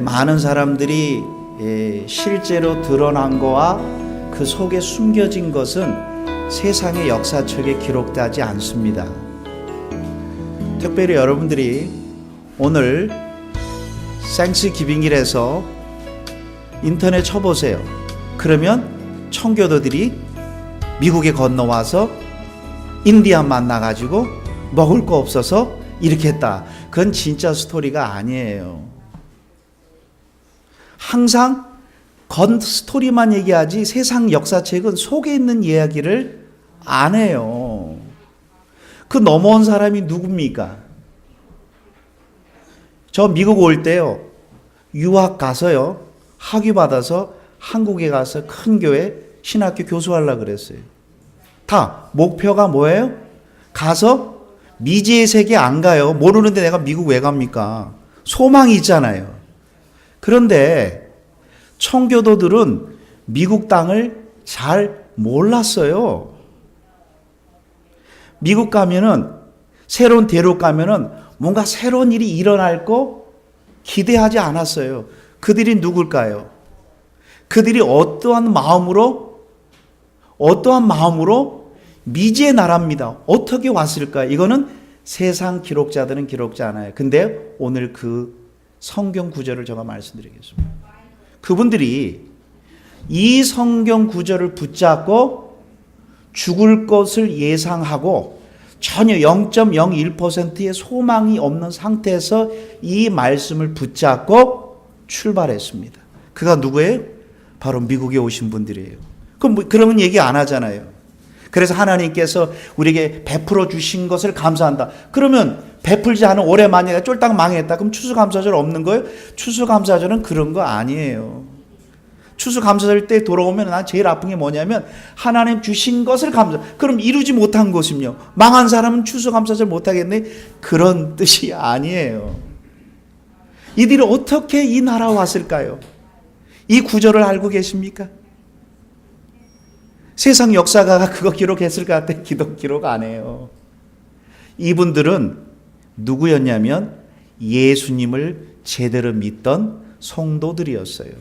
많은 사람들이 실제로 드러난 거와 그 속에 숨겨진 것은 세상의 역사책에 기록되지 않습니다. 특별히 여러분들이 오늘 생스기빙일에서 인터넷 쳐보세요. 그러면 청교도들이 미국에 건너와서 인디안 만나가지고 먹을 거 없어서 이렇게 했다. 그건 진짜 스토리가 아니에요. 항상 건 스토리만 얘기하지 세상 역사책은 속에 있는 이야기를 안 해요. 그 넘어온 사람이 누굽니까? 저 미국 올 때요, 유학 가서요, 학위 받아서 한국에 가서 큰 교회 신학교 교수하려고 그랬어요. 다 목표가 뭐예요? 가서 미지의 세계 안 가요. 모르는데 내가 미국 왜 갑니까? 소망이 있잖아요. 그런데 청교도들은 미국 땅을 잘 몰랐어요. 미국 가면은, 새로운 대륙 가면은 뭔가 새로운 일이 일어날 거 기대하지 않았어요. 그들이 누굴까요? 그들이 어떠한 마음으로 미지의 나라입니다. 어떻게 왔을까? 이거는 세상 기록자들은 기록지 않아요. 근데 오늘 그 성경 구절을 제가 말씀드리겠습니다. 그분들이 이 성경 구절을 붙잡고 죽을 것을 예상하고 전혀 0.01%의 소망이 없는 상태에서 이 말씀을 붙잡고 출발했습니다. 그가 누구예요? 바로 미국에 오신 분들이에요. 그러면 얘기 안 하잖아요. 그래서 하나님께서 우리에게 베풀어 주신 것을 감사한다. 그러면 베풀지 않은 올해 만약에 쫄딱 망했다. 그럼 추수감사절 없는 거예요? 추수감사절은 그런 거 아니에요. 추수감사절 때 돌아오면 난 제일 아픈 게 뭐냐면 하나님 주신 것을 감사. 그럼 이루지 못한 것이며 망한 사람은 추수감사절 못하겠네. 그런 뜻이 아니에요. 이들이 어떻게 이 나라 왔을까요? 이 구절을 알고 계십니까? 세상 역사가가 그거 기록했을 것 같아. 기록 안 해요. 이분들은 누구였냐면 예수님을 제대로 믿던 성도들이었어요.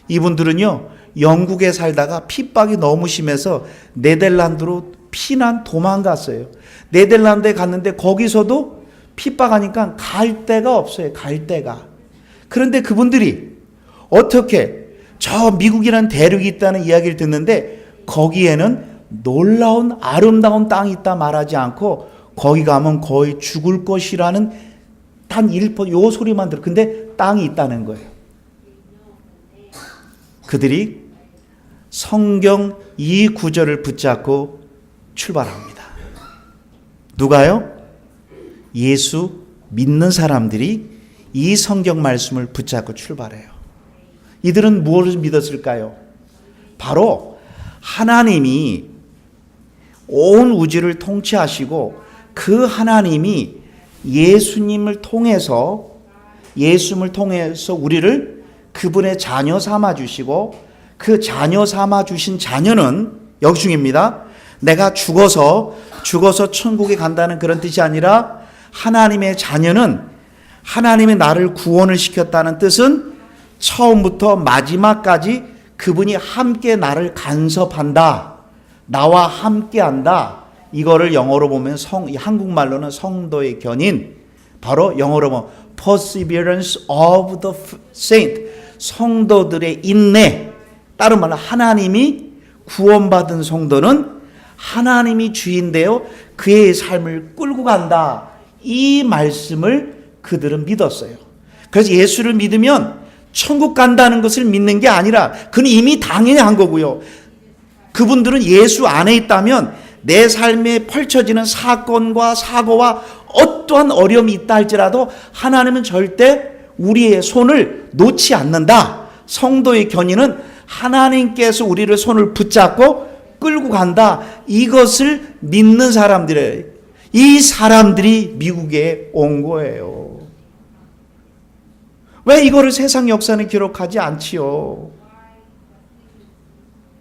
이분들은요, 영국에 살다가 핍박이 너무 심해서 네덜란드로 피난 도망갔어요. 네덜란드에 갔는데 거기서도 핍박하니까 갈 데가 없어요. 갈 데가. 그런데 그분들이 어떻게 저 미국이라는 대륙이 있다는 이야기를 듣는데 거기에는 놀라운 아름다운 땅이 있다 말하지 않고 거기 가면 거의 죽을 것이라는 단 1%, 요 소리만 들어. 근데 땅이 있다는 거예요. 그들이 성경 이 구절을 붙잡고 출발합니다. 누가요? 예수 믿는 사람들이 이 성경 말씀을 붙잡고 출발해요. 이들은 무엇을 믿었을까요? 바로 하나님이 온 우주를 통치하시고 그 하나님이 예수님을 통해서 우리를 그분의 자녀 삼아 주시고 그 자녀 삼아 주신 자녀는 여기 중입니다. 내가 죽어서 천국에 간다는 그런 뜻이 아니라 하나님의 자녀는 하나님이 나를 구원을 시켰다는 뜻은 처음부터 마지막까지 그분이 함께 나를 간섭한다. 나와 함께한다. 이거를 영어로 보면 한국말로는 성도의 견인, 바로 영어로 보면 perseverance of the saint, 성도들의 인내. 다른 말로 하나님이 구원받은 성도는 하나님이 주인되어 그의 삶을 끌고 간다. 이 말씀을 그들은 믿었어요. 그래서 예수를 믿으면 천국 간다는 것을 믿는 게 아니라 그는 이미 당연히 한 거고요. 그분들은 예수 안에 있다면 내 삶에 펼쳐지는 사건과 사고와 어떠한 어려움이 있다 할지라도 하나님은 절대 우리의 손을 놓지 않는다. 성도의 견인은 하나님께서 우리를 손을 붙잡고 끌고 간다. 이것을 믿는 사람들이에요. 이 사람들이 미국에 온 거예요. 왜 이거를 세상 역사는 기록하지 않지요?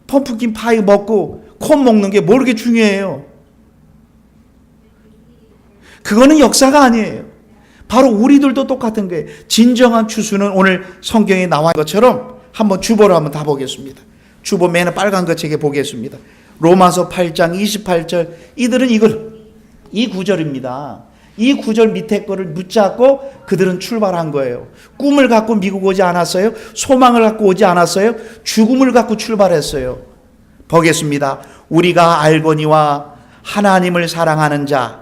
펌프킨 파이 먹고 콘 먹는 게 뭐 그렇게 중요해요? 그거는 역사가 아니에요. 바로 우리들도 똑같은 거예요. 진정한 추수는 오늘 성경에 나와 있는 것처럼 한번 주보를 한번 다 보겠습니다. 주보 맨 빨간 거 책에 보겠습니다. 로마서 8장 28절. 이들은 이 구절입니다. 이 구절 밑에 거를 붙잡고 그들은 출발한 거예요. 꿈을 갖고 미국 오지 않았어요. 소망을 갖고 오지 않았어요. 죽음을 갖고 출발했어요. 보겠습니다. 우리가 알거니와 하나님을 사랑하는 자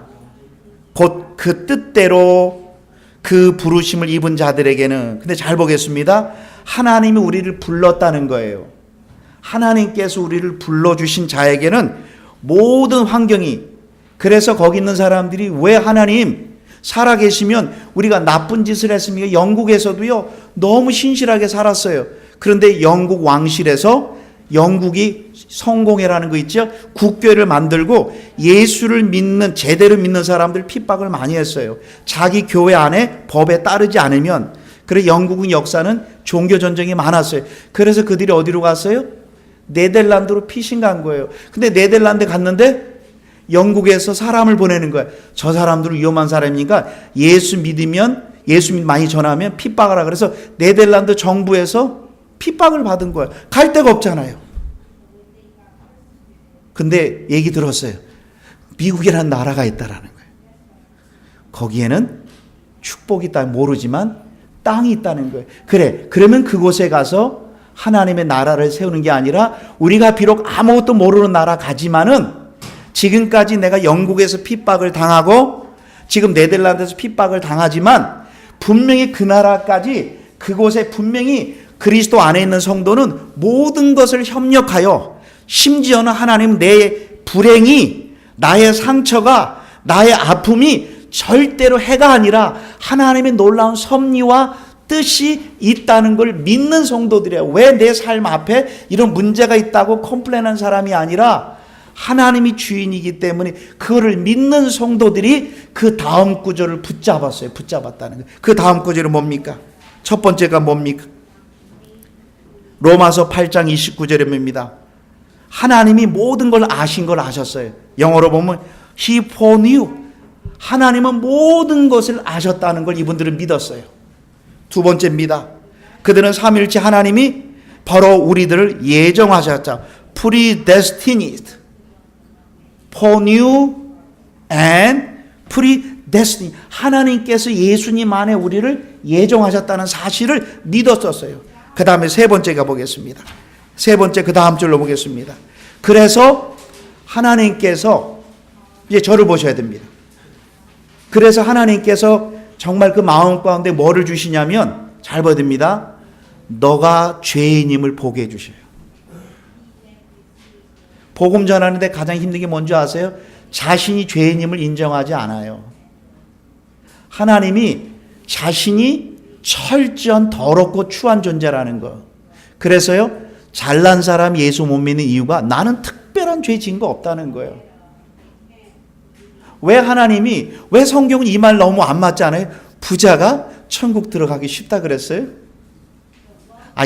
곧 그 뜻대로 그 부르심을 입은 자들에게는, 근데 잘 보겠습니다. 하나님이 우리를 불렀다는 거예요. 하나님께서 우리를 불러주신 자에게는 모든 환경이, 그래서 거기 있는 사람들이 왜 하나님 살아계시면 우리가 나쁜 짓을 했습니까? 영국에서도요 너무 신실하게 살았어요. 그런데 영국 왕실에서 영국이 성공회라는 거 있죠? 국교회를 만들고 예수를 믿는, 제대로 믿는 사람들 핍박을 많이 했어요. 자기 교회 안에 법에 따르지 않으면. 그래서 영국은 역사는 종교 전쟁이 많았어요. 그래서 그들이 어디로 갔어요? 네덜란드로 피신 간 거예요. 근데 네덜란드 갔는데 영국에서 사람을 보내는 거예요. 저 사람들은 위험한 사람이니까 예수 많이 전하면 핍박하라. 그래서 네덜란드 정부에서 핍박을 받은 거예요. 갈 데가 없잖아요. 근데 얘기 들었어요. 미국이라는 나라가 있다라는 거예요. 거기에는 축복이 있다 모르지만 땅이 있다는 거예요. 그래, 그러면 그곳에 가서 하나님의 나라를 세우는 게 아니라 우리가 비록 아무것도 모르는 나라 가지만은 지금까지 내가 영국에서 핍박을 당하고 지금 네덜란드에서 핍박을 당하지만 분명히 그 나라까지, 그곳에 분명히 그리스도 안에 있는 성도는 모든 것을 협력하여, 심지어는 하나님 내 불행이, 나의 상처가, 나의 아픔이 절대로 해가 아니라 하나님의 놀라운 섭리와 뜻이 있다는 걸 믿는 성도들이에요. 왜 내 삶 앞에 이런 문제가 있다고 컴플레인하는 사람이 아니라 하나님이 주인이기 때문에 그거를 믿는 성도들이 그 다음 구절을 붙잡았다는 거예요. 그 다음 구절은 뭡니까? 첫 번째가 뭡니까? 로마서 8장 29절입니다. 하나님이 모든 걸 아신 걸 아셨어요. 영어로 보면 He foreknew. 하나님은 모든 것을 아셨다는 걸 이분들은 믿었어요. 두 번째입니다. 그들은 삼일째 하나님이 바로 우리들을 예정하셨죠. predestined, foreknew and predestined. 하나님께서 예수님 안에 우리를 예정하셨다는 사실을 믿었었어요. 그 다음에 세 번째 가보겠습니다. 세 번째 그 다음 줄로 보겠습니다. 그래서 하나님께서, 이제 저를 보셔야 됩니다. 그래서 하나님께서 정말 그 마음 가운데 뭐를 주시냐면, 잘 봐야 됩니다. 너가 죄인임을 보게 해주셔요. 복음 전하는데 가장 힘든 게 뭔지 아세요? 자신이 죄인임을 인정하지 않아요. 하나님이 자신이 철저한 더럽고 추한 존재라는 거. 그래서요, 잘난 사람 예수 못 믿는 이유가 나는 특별한 죄 지은 거 없다는 거예요. 왜 하나님이, 왜 성경은 이 말 너무 안 맞지 않아요? 부자가 천국 들어가기 쉽다 그랬어요?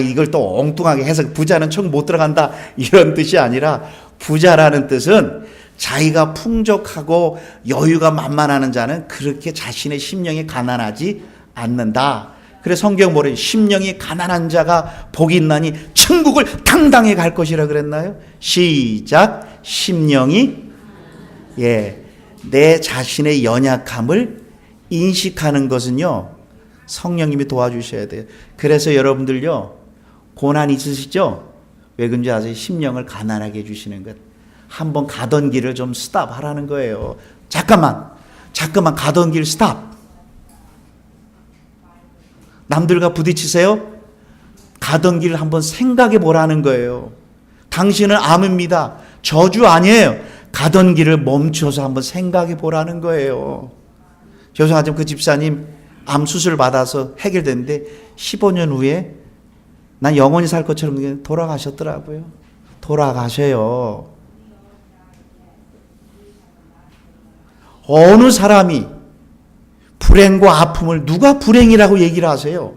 이걸 또 엉뚱하게 해서 부자는 천국 못 들어간다 이런 뜻이 아니라, 부자라는 뜻은 자기가 풍족하고 여유가 만만하는 자는 그렇게 자신의 심령이 가난하지 않는다. 그래서 성경 뭐래요? 심령이 가난한 자가 복이 있나니 천국을 당당히 갈 것이라 그랬나요? 시작. 심령이, 내 자신의 연약함을 인식하는 것은요, 성령님이 도와주셔야 돼요. 그래서 여러분들요, 고난 있으시죠? 왜 그런지 아세요? 심령을 가난하게 해주시는 것. 한번 가던 길을 좀 스탑 하라는 거예요. 잠깐만 가던 길 스탑. 남들과 부딪히세요? 가던 길을 한번 생각해 보라는 거예요. 당신은 암입니다. 저주 아니에요. 가던 길을 멈춰서 한번 생각해 보라는 거예요. 죄송하지만 그 집사님 암 수술 받아서 해결됐는데 15년 후에 난 영원히 살 것처럼 돌아가셨더라고요. 돌아가셔요. 어느 사람이 불행과 아픔을 누가 불행이라고 얘기를 하세요?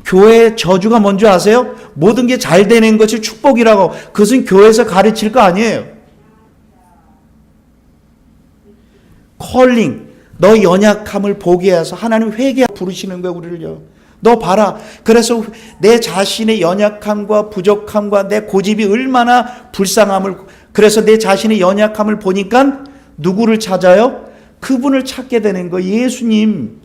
교회의 저주가 뭔지 아세요? 모든 게 잘 되는 것이 축복이라고. 그것은 교회에서 가르칠 거 아니에요. 콜링, 너 연약함을 보게 해서 하나님 회개 부르시는 거예요, 우리를요. 너 봐라. 그래서 내 자신의 연약함과 부족함과 내 고집이 얼마나 불쌍함을, 그래서 내 자신의 연약함을 보니까 누구를 찾아요? 그분을 찾게 되는 거예요. 예수님.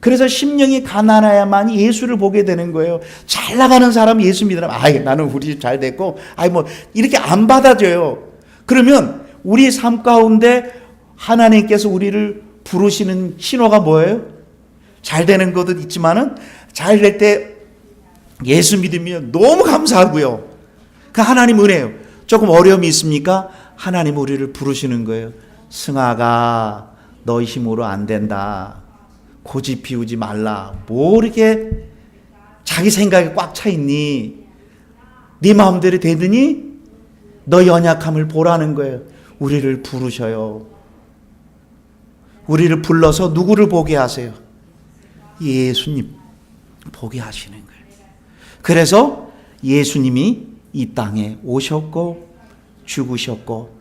그래서 심령이 가난해야만 예수를 보게 되는 거예요. 잘 나가는 사람 예수 믿으면 나는 우리 집 잘 됐고 뭐 이렇게 안 받아줘요. 그러면 우리 삶 가운데 하나님께서 우리를 부르시는 신호가 뭐예요? 잘 되는 것도 있지만은 잘 될 때 예수 믿으면 너무 감사하고요. 그 하나님 은혜예요. 조금 어려움이 있습니까? 하나님 우리를 부르시는 거예요. 승아가 너희 힘으로 안 된다. 고집 피우지 말라. 뭐 이렇게 자기 생각에 꽉 차 있니? 네 마음대로 되더니 너 연약함을 보라는 거예요. 우리를 부르셔요. 우리를 불러서 누구를 보게 하세요? 예수님 보게 하시는 거예요. 그래서 예수님이 이 땅에 오셨고 죽으셨고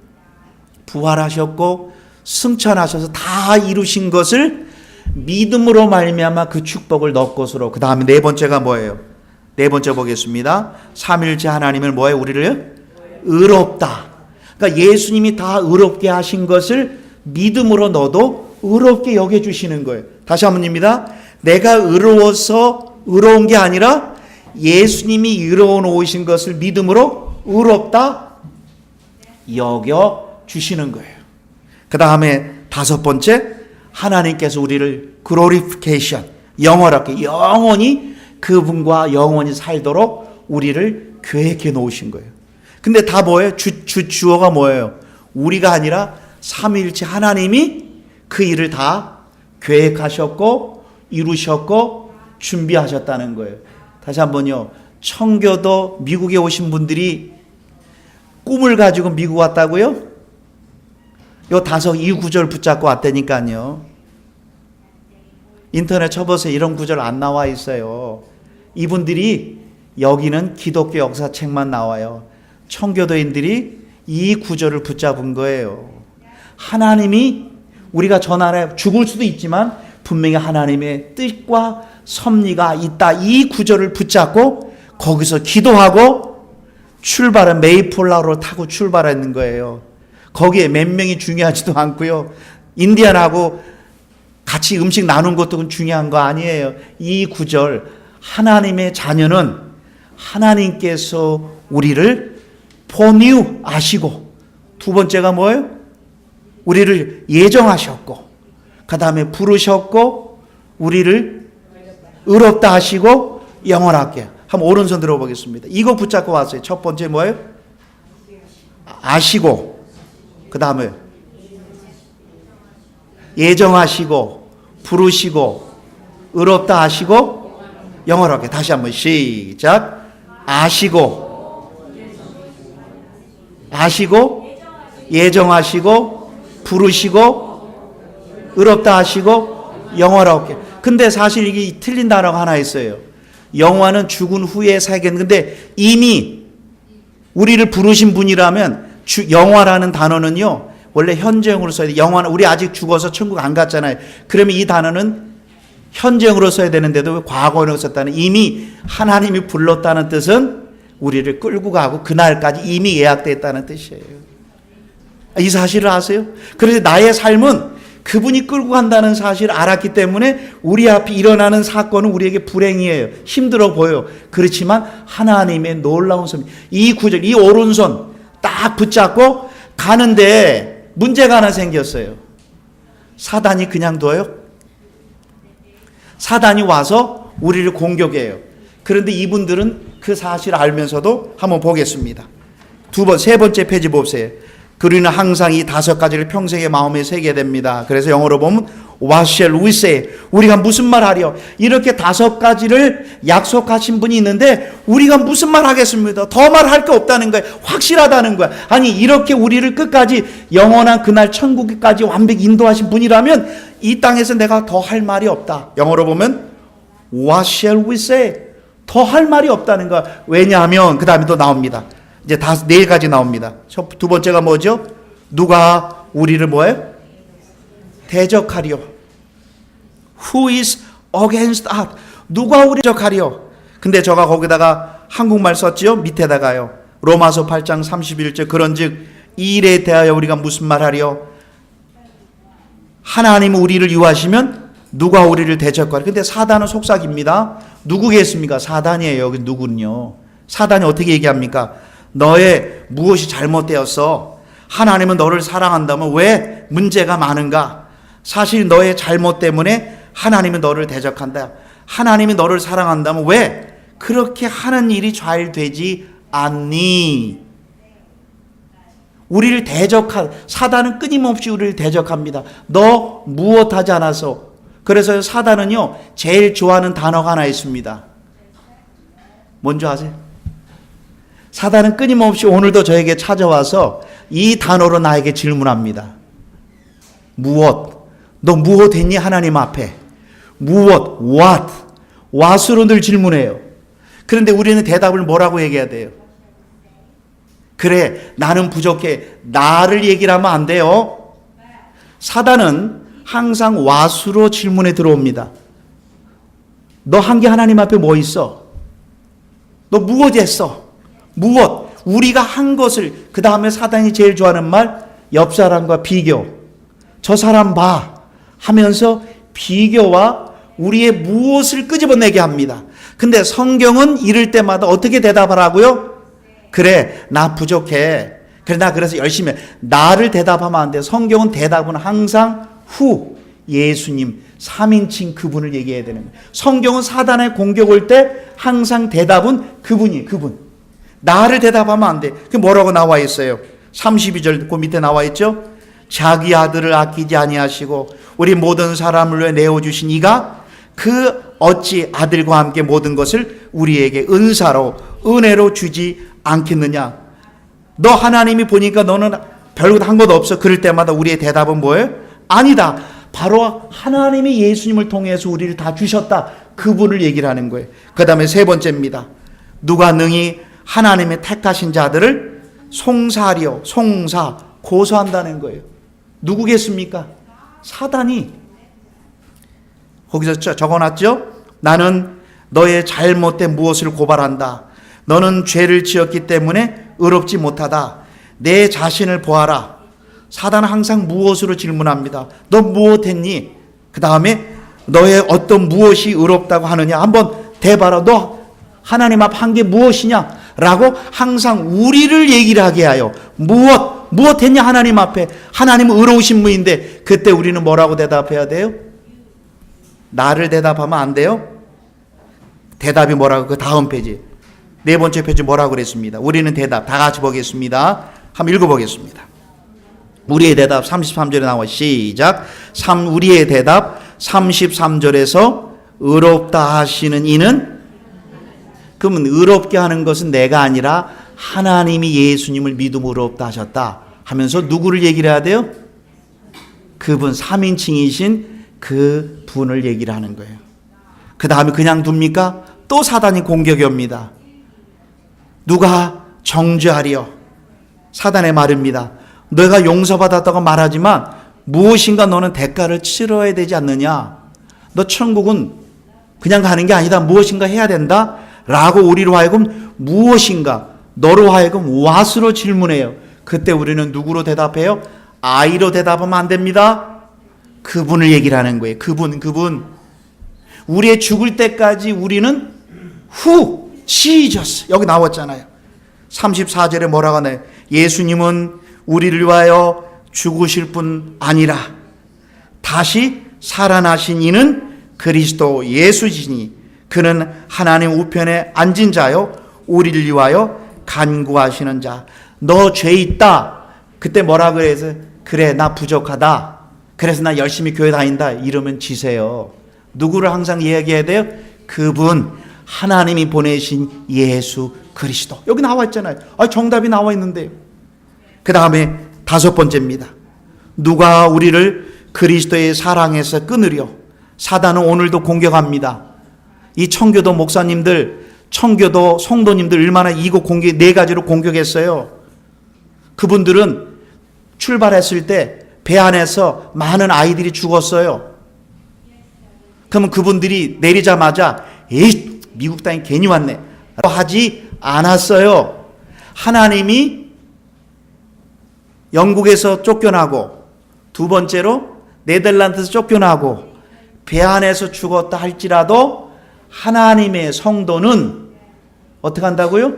부활하셨고 승천하셔서 다 이루신 것을 믿음으로 말미암아 그 축복을 너 것으로. 그 다음에 네 번째가 뭐예요? 네 번째 보겠습니다. 삼일째 하나님을 뭐예요? 우리를 의롭다. 그러니까 예수님이 다 의롭게 하신 것을 믿음으로 너도 의롭게 여겨주시는 거예요. 다시 한번입니다. 내가 의로워서 의로운 게 아니라 예수님이 의로워 놓으신 것을 믿음으로 의롭다 여겨주시는 거예요. 그 다음에 다섯 번째, 하나님께서 우리를 글로리피케이션, 영원하게 영원히 그분과 영원히 살도록 우리를 계획해 놓으신 거예요. 근데 다 뭐예요? 주어가 뭐예요? 우리가 아니라 삼위일체 하나님이 그 일을 다 계획하셨고 이루셨고 준비하셨다는 거예요. 다시 한번요. 청교도 미국에 오신 분들이 꿈을 가지고 미국 왔다고요? 이 구절 붙잡고 왔다니까요. 인터넷 쳐보세요. 이런 구절 안 나와 있어요. 이분들이 여기는 기독교 역사책만 나와요. 청교도인들이 이 구절을 붙잡은 거예요. 하나님이 우리가 저 나라에 죽을 수도 있지만 분명히 하나님의 뜻과 섭리가 있다. 이 구절을 붙잡고 거기서 기도하고 출발은 메이플라워를 타고 출발했는 거예요. 거기에 몇 명이 중요하지도 않고요. 인디안하고 같이 음식 나눈 것도 중요한 거 아니에요. 이 구절, 하나님의 자녀는 하나님께서 우리를 포뉴 아시고, 두 번째가 뭐예요? 우리를 예정하셨고, 그 다음에 부르셨고, 우리를 의롭다 하시고 영원하게. 한번 오른손 들어보겠습니다. 이거 붙잡고 왔어요. 첫 번째 뭐예요? 아시고, 그 다음에 예정하시고 부르시고 의롭다 하시고 영원하게. 다시 한번 시작. 아시고 예정하시고 부르시고 의롭다 하시고 영원하게. 근데 사실 이게 틀린 단어가 하나 있어요. 영원은 죽은 후에 살겠는. 근데 이미 우리를 부르신 분이라면 영화라는 단어는요, 원래 현재형으로 써야 돼. 영화는 우리 아직 죽어서 천국 안 갔잖아요. 그러면 이 단어는 현재형으로 써야 되는데도 왜 과거형으로 썼다는, 이미 하나님이 불렀다는 뜻은 우리를 끌고 가고 그날까지 이미 예약됐다는 뜻이에요. 이 사실을 아세요? 그래서 나의 삶은 그분이 끌고 간다는 사실을 알았기 때문에 우리 앞에 일어나는 사건은 우리에게 불행이에요. 힘들어 보여요. 그렇지만 하나님의 놀라운 섭리. 이 구절, 이 오른손 딱 붙잡고 가는데 문제가 하나 생겼어요. 사단이 그냥 둬요? 사단이 와서 우리를 공격해요. 그런데 이분들은 그 사실을 알면서도 한번 보겠습니다. 세 번째 페이지 보세요. 그리는 항상 이 다섯 가지를 평생의 마음에 새게 됩니다. 그래서 영어로 보면 What shall we say? 우리가 무슨 말 하려? 이렇게 다섯 가지를 약속하신 분이 있는데 우리가 무슨 말 하겠습니까? 더 말할 게 없다는 거예요. 확실하다는 거야. 아니 이렇게 우리를 끝까지 영원한 그날 천국까지 완벽히 인도하신 분이라면 이 땅에서 내가 더 할 말이 없다. 영어로 보면 What shall we say? 더 할 말이 없다는 거야. 왜냐하면 그 다음에 또 나옵니다. 이제 네 가지 나옵니다. 두 번째가 뭐죠? 누가 우리를 뭐예요? 대적하려? Who is against us? 누가 우리 대적하려? 근데 제가 거기다가 한국말 썼지요? 밑에다가요. 로마서 8장 31절 그런즉 이 일에 대하여 우리가 무슨 말하려? 하나님은 우리를 유하시면 누가 우리를 대적하려? 근데 사단은 속삭입니다. 누구겠습니까? 사단이에요. 여기 누군요? 사단이 어떻게 얘기합니까? 너의 무엇이 잘못되었어? 하나님은 너를 사랑한다면 왜 문제가 많은가? 사실 너의 잘못 때문에 하나님은 너를 대적한다. 하나님이 너를 사랑한다면 왜 그렇게 하는 일이 잘 되지 않니? 우리를 사단은 끊임없이 우리를 대적합니다. 너 무엇하지 않아서. 그래서 사단은요 제일 좋아하는 단어가 하나 있습니다. 뭔지 아세요? 사단은 끊임없이 오늘도 저에게 찾아와서 이 단어로 나에게 질문합니다. 무엇? 너 무엇 했니? 하나님 앞에. 무엇? What? what으로 늘 질문해요. 그런데 우리는 대답을 뭐라고 얘기해야 돼요? 그래, 나는 부족해. 나를 얘기를 하면 안 돼요. 사단은 항상 what으로 질문에 들어옵니다. 너 한 게 하나님 앞에 뭐 있어? 너 무엇 했어? 무엇? 우리가 한 것을, 그 다음에 사단이 제일 좋아하는 말, 옆 사람과 비교. 저 사람 봐 하면서 비교와 우리의 무엇을 끄집어내게 합니다. 근데 성경은 이럴 때마다 어떻게 대답하라고요? 그래, 나 부족해. 그래, 나 그래서 열심히 해. 나를 대답하면 안 돼. 성경은 대답은 항상 후, 예수님, 3인칭 그분을 얘기해야 되는 거예요. 성경은 사단의 공격 올 때 항상 대답은 그분이, 그분. 나를 대답하면 안 돼. 그게 뭐라고 나와 있어요? 32절 그 밑에 나와 있죠? 자기 아들을 아끼지 아니하시고 우리 모든 사람을 위해 내어주신 이가 그 어찌 아들과 함께 모든 것을 우리에게 은사로 은혜로 주지 않겠느냐. 너 하나님이 보니까 너는 별것 한 것도 없어. 그럴 때마다 우리의 대답은 뭐예요? 아니다. 바로 하나님이 예수님을 통해서 우리를 다 주셨다. 그분을 얘기를 하는 거예요. 그 다음에 세 번째입니다. 누가 능히 하나님의 택하신 자들을 송사하려, 고소한다는 거예요. 누구겠습니까? 사단이. 거기서 적어놨죠? 나는 너의 잘못된 무엇을 고발한다. 너는 죄를 지었기 때문에 의롭지 못하다. 내 자신을 보아라. 사단은 항상 무엇으로 질문합니다. 너 무엇했니? 그 다음에 너의 어떤 무엇이 의롭다고 하느냐. 한번 대봐라. 너 하나님 앞 한 게 무엇이냐? 라고 항상 우리를 얘기를 하게 하여 무엇 했냐? 하나님 앞에. 하나님은 의로우신 분인데 그때 우리는 뭐라고 대답해야 돼요? 나를 대답하면 안 돼요? 대답이 뭐라고? 그 다음 페이지. 네 번째 페이지 뭐라고 그랬습니다. 우리는 대답 다 같이 보겠습니다. 한번 읽어보겠습니다. 우리의 대답 33절에 나와 시작. 우리의 대답 33절에서 의롭다 하시는 이는, 그러면 의롭게 하는 것은 내가 아니라 하나님이 예수님을 믿음으로 의롭다 하셨다 하면서 누구를 얘기를 해야 돼요? 그분 3인칭이신 그 분을 얘기를 하는 거예요. 그 다음에 그냥 둡니까? 또 사단이 공격이 옵니다. 누가 정죄하려? 사단의 말입니다. 너가 용서받았다고 말하지만 무엇인가 너는 대가를 치러야 되지 않느냐? 너 천국은 그냥 가는 게 아니다. 무엇인가 해야 된다? 라고 우리로 하여금 무엇인가, 너로 하여금 what으로 질문해요. 그때 우리는 누구로 대답해요? I로 대답하면 안 됩니다. 그분을 얘기를 하는 거예요. 그분. 우리의 죽을 때까지 우리는 who, Jesus. 여기 나왔잖아요. 34절에 뭐라고 하나요? 예수님은 우리를 위하여 죽으실 뿐 아니라 다시 살아나신 이는 그리스도 예수시니 그는 하나님 우편에 앉은 자요 우리를 위하여 간구하시는 자. 너 죄 있다. 그때 뭐라 그래서 그래 나 부족하다. 그래서 나 열심히 교회 다닌다. 이러면 지세요. 누구를 항상 이야기해야 돼요? 그분 하나님이 보내신 예수 그리스도. 여기 나와 있잖아요. 정답이 나와 있는데요. 그 다음에 다섯 번째입니다. 누가 우리를 그리스도의 사랑에서 끊으려? 사단은 오늘도 공격합니다. 이 청교도 목사님들, 청교도 성도님들 얼마나 이거 네 가지로 공격했어요. 그분들은 출발했을 때 배 안에서 많은 아이들이 죽었어요. 그러면 그분들이 내리자마자 에이, 미국 땅에 괜히 왔네 하지 않았어요. 하나님이 영국에서 쫓겨나고, 두 번째로 네덜란드에서 쫓겨나고 배 안에서 죽었다 할지라도 하나님의 성도는 어떻게 한다고요?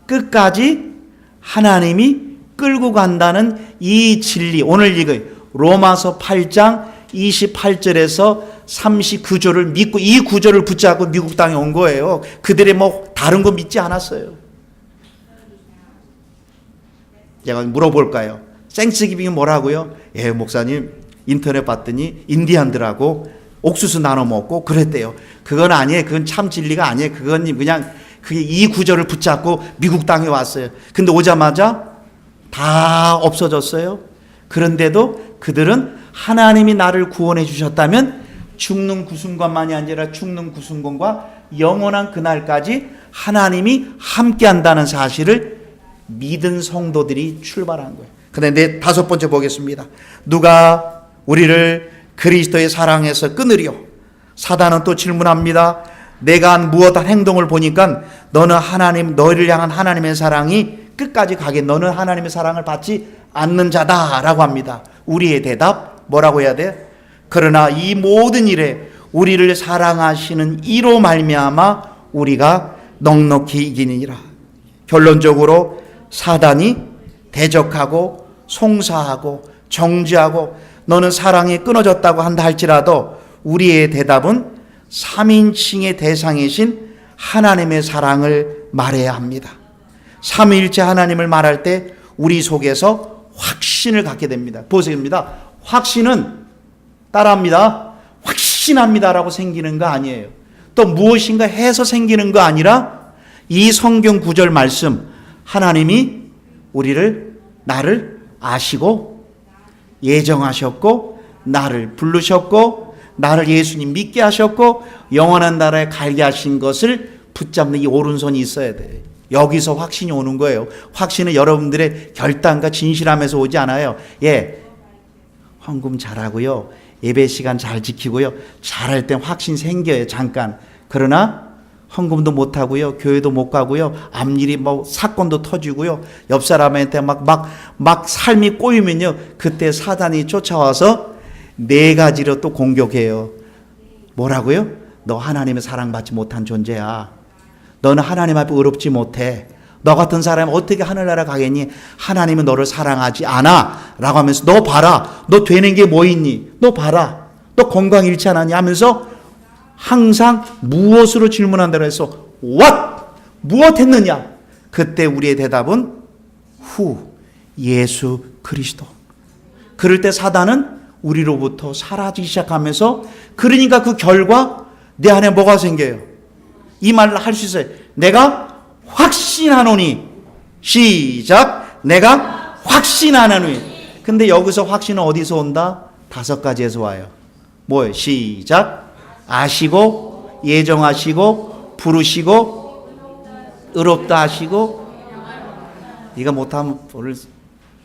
끝까지 하나님이 끌고 간다는 이 진리, 오늘 읽은 로마서 8장 28절에서 39절을 믿고 이 구절을 붙잡고 미국 땅에 온 거예요. 그들이 뭐 다른 거 믿지 않았어요. 제가 물어볼까요? 생스기빙이 뭐라고요? 예, 목사님 인터넷 봤더니 인디안들하고 옥수수 나눠 먹고 그랬대요. 그건 아니에요. 그건 참 진리가 아니에요. 그건 그냥 그게 이 구절을 붙잡고 미국 땅에 왔어요. 근데 오자마자 다 없어졌어요. 그런데도 그들은 하나님이 나를 구원해 주셨다면 죽는 그 순간만이 아니라 죽는 그 순간과 영원한 그날까지 하나님이 함께 한다는 사실을 믿은 성도들이 출발한 거예요. 그런데 다섯 번째 보겠습니다. 누가 우리를 그리스도의 사랑에서 끊으리요? 사단은 또 질문합니다. 내가 한 무엇한 행동을 보니까 너는 하나님, 너희를 향한 하나님의 사랑이 끝까지 가게, 너는 하나님의 사랑을 받지 않는 자다라고 합니다. 우리의 대답 뭐라고 해야 돼? 그러나 이 모든 일에 우리를 사랑하시는 이로 말미암아 우리가 넉넉히 이기니라. 결론적으로 사단이 대적하고 송사하고 정죄하고 너는 사랑이 끊어졌다고 한다 할지라도 우리의 대답은 3인칭의 대상이신 하나님의 사랑을 말해야 합니다. 삼위일체 하나님을 말할 때 우리 속에서 확신을 갖게 됩니다. 보세요입니다. 확신은 따라합니다. 확신합니다라고 생기는 거 아니에요. 또 무엇인가 해서 생기는 거 아니라 이 성경 구절 말씀, 하나님이 나를 아시고 예정하셨고 나를 부르셨고 나를 예수님 믿게 하셨고 영원한 나라에 갈게 하신 것을 붙잡는 이 오른손이 있어야 돼요. 여기서 확신이 오는 거예요. 확신은 여러분들의 결단과 진실함에서 오지 않아요. 예, 헌금 잘하고요, 예배 시간 잘 지키고요, 잘할 땐 확신 생겨요, 잠깐. 그러나 헌금도 못 하고요, 교회도 못 가고요, 앞일이 뭐 사건도 터지고요, 옆 사람한테 막 삶이 꼬이면요, 그때 사단이 쫓아와서 네 가지로 또 공격해요. 뭐라고요? 너 하나님의 사랑받지 못한 존재야. 너는 하나님 앞에 의롭지 못해. 너 같은 사람이 어떻게 하늘나라 가겠니? 하나님은 너를 사랑하지 않아. 라고 하면서 너 봐라. 너 되는 게 뭐 있니? 너 봐라. 너 건강 잃지 않았니? 하면서 항상 무엇으로 질문한다고 해서 What? 무엇 했느냐? 그때 우리의 대답은 Who? 예수 그리스도. 그럴 때 사단은 우리로부터 사라지기 시작하면서, 그러니까 그 결과 내 안에 뭐가 생겨요? 이 말을 할 수 있어요. 내가 확신하노니. 시작. 내가 확신하노니. 근데 여기서 확신은 어디서 온다? 5가지에서 와요. 뭐예요? 시작. 아시고 예정하시고 부르시고 의롭다 하시고. 이거 못하면 오늘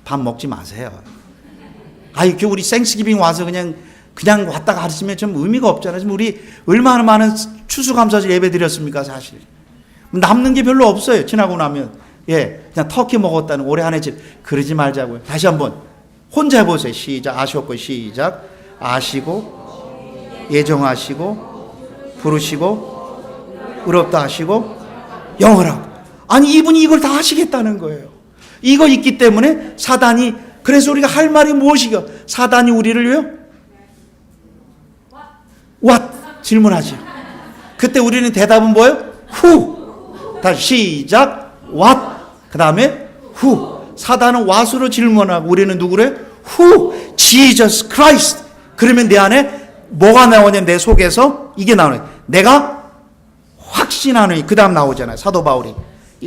밥 먹지 마세요. 이렇게 우리 생스기빙 와서 그냥 왔다 가르치면 좀 의미가 없잖아요. 지금 우리 얼마나 많은 추수감사절 예배 드렸습니까, 사실. 남는 게 별로 없어요, 지나고 나면. 예, 그냥 터키 먹었다는 올해 한 해 그러지 말자고요. 다시 한번 혼자 해보세요. 시작. 아셨고, 시작. 아시고, 예정하시고, 부르시고, 의롭다 하시고, 영원하고. 아니, 이분이 이걸 다 하시겠다는 거예요. 이거 있기 때문에 사단이, 그래서 우리가 할 말이 무엇이겨? 사단이 우리를요? What? 질문하죠. 그때 우리는 대답은 뭐예요? Who? 다시 시작. What? 그 다음에 Who? 사단은 what으로 질문하고 우리는 누구래? Who? Jesus Christ. 그러면 내 안에 뭐가 나오냐면 내 속에서 이게 나오네. 내가 확신하노니. 그 다음 나오잖아요. 사도 바울이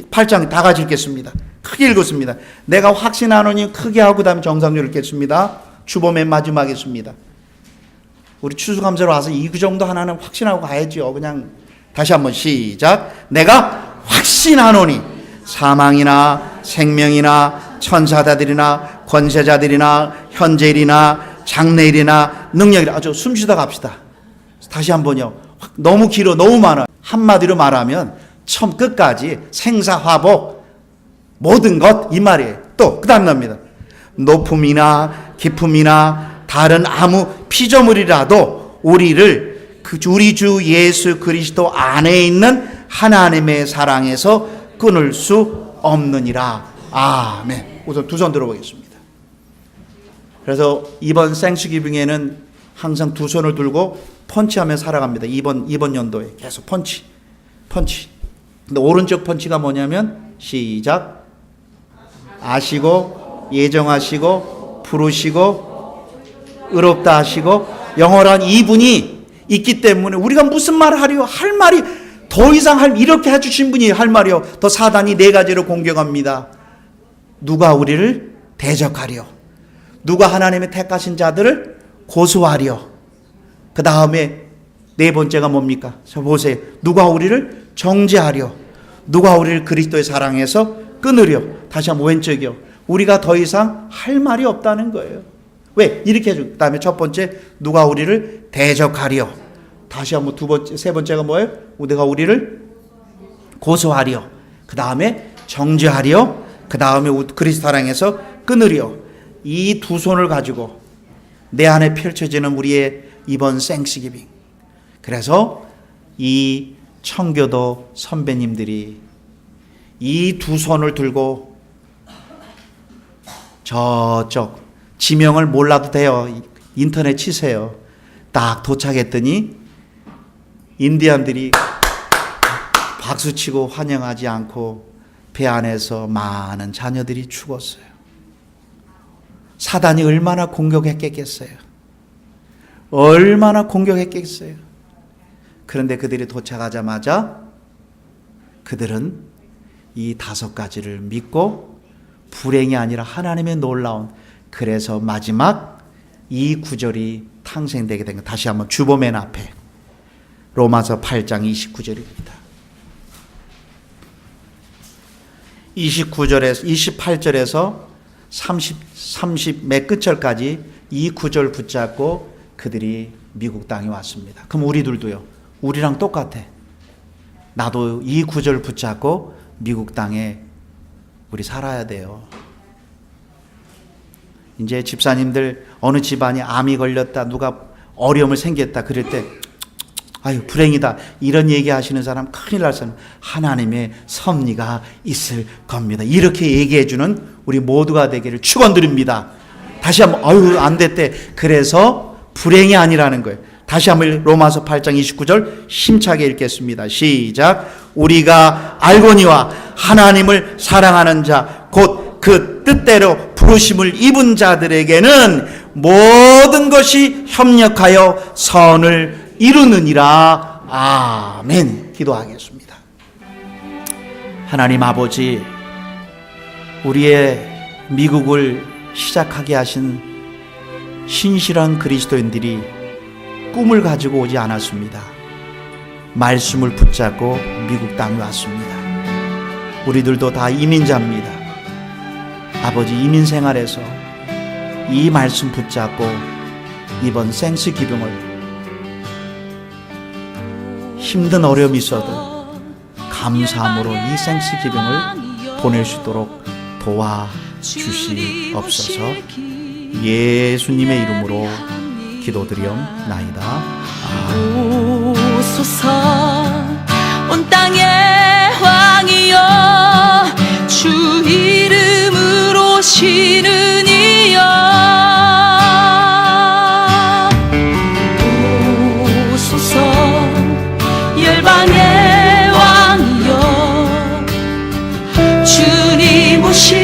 8장 다 같이 읽겠습니다. 크게 읽었습니다. 내가 확신하노니 크게 하고 그 다음에 정상적으로 읽겠습니다. 주보 맨 마지막에 있습니다. 우리 추수감사로 와서 이 정도 하나는 확신하고 가야죠. 그냥 다시 한번 시작. 내가 확신하노니 사망이나 생명이나 천사자들이나 권세자들이나 현재일이나 장래일이나 능력이라. 아주 숨쉬다 갑시다. 다시 한번요. 너무 길어, 너무 많아. 한마디로 말하면 처음 끝까지 생사화복 모든 것 이 말이에요. 또 그 다음 납니다. 높음이나 깊음이나 다른 아무 피조물이라도 우리를 우리 주 예수 그리스도 안에 있는 하나님의 사랑에서 끊을 수 없느니라. 아멘. 우선 두 손 들어보겠습니다. 그래서 이번 생스기빙에는 항상 두 손을 들고 펀치하며 살아갑니다. 이번 연도에 계속 펀치. 근데 오른쪽 펀치가 뭐냐면 시작. 아시고 예정하시고 부르시고 의롭다 하시고 영원한 이분이 있기 때문에 우리가 무슨 말을 하려 할 말이 더 이상 이렇게 해주신 분이 할 말이요. 더 사단이 네 가지로 공격합니다. 누가 우리를 대적하려, 누가 하나님의 택하신 자들을 고소하려, 그 다음에 네 번째가 뭡니까? 저 보세요. 누가 우리를 정죄하려, 누가 우리를 그리스도의 사랑에서 끊으려. 다시 한번 왼쪽이요. 우리가 더 이상 할 말이 없다는 거예요. 왜? 이렇게 해줘. 그 다음에 첫 번째, 누가 우리를 대적하려. 다시 한번 두 번째, 세 번째가 뭐예요? 누가 우리를 고소하려. 그 다음에 정죄하려. 그 다음에 그리스도 사랑에서 끊으려. 이 두 손을 가지고 내 안에 펼쳐지는 우리의 이번 생스기빙. 그래서 이 청교도 선배님들이 이 두 손을 들고 저쪽 지명을 몰라도 돼요. 인터넷 치세요. 딱 도착했더니 인디안들이 박수치고 환영하지 않고 배 안에서 많은 자녀들이 죽었어요. 사단이 얼마나 공격했겠어요. 얼마나 공격했겠어요. 그런데 그들이 도착하자마자 그들은 이 다섯 가지를 믿고 불행이 아니라 하나님의 놀라운, 그래서 마지막 이 구절이 탄생되게 된 것. 다시 한번 주보맨 앞에 로마서 8장 29절입니다. 29절에서 28절에서 30 몇 끝절까지 이 구절 붙잡고 그들이 미국 땅에 왔습니다. 그럼 우리들도요. 우리랑 똑같아. 나도 이 구절 붙잡고 미국 땅에 우리 살아야 돼요. 이제 집사님들 어느 집안이 암이 걸렸다, 누가 어려움을 생겼다 그럴 때 아유 불행이다 이런 얘기하시는 사람 큰일 날 사람, 하나님의 섭리가 있을 겁니다. 이렇게 얘기해 주는 우리 모두가 되기를 축원드립니다. 다시 한번 아유 안 됐대. 그래서 불행이 아니라는 거예요. 다시 한번 로마서 8장 29절 힘차게 읽겠습니다. 시작. 우리가 알거니와 하나님을 사랑하는 자 곧 그 뜻대로 부르심을 입은 자들에게는 모든 것이 협력하여 선을 이루느니라. 아멘. 기도하겠습니다. 하나님 아버지, 우리의 미국을 시작하게 하신 신실한 그리스도인들이 꿈을 가지고 오지 않았습니다. 말씀을 붙잡고 미국 땅에 왔습니다. 우리들도 다 이민자입니다. 아버지, 이민 생활에서 이 말씀 붙잡고 이번 생스기빙을 힘든 어려움이 있어도 감사함으로 이 생스기빙을 보낼 수 있도록 도와주시옵소서. 예수님의 이름으로 기도드리옵나이다. 아멘. 오소서 온 땅의 왕이여 주 이름으로 오시는 이여 오소서 열방의 왕이여 주님 오시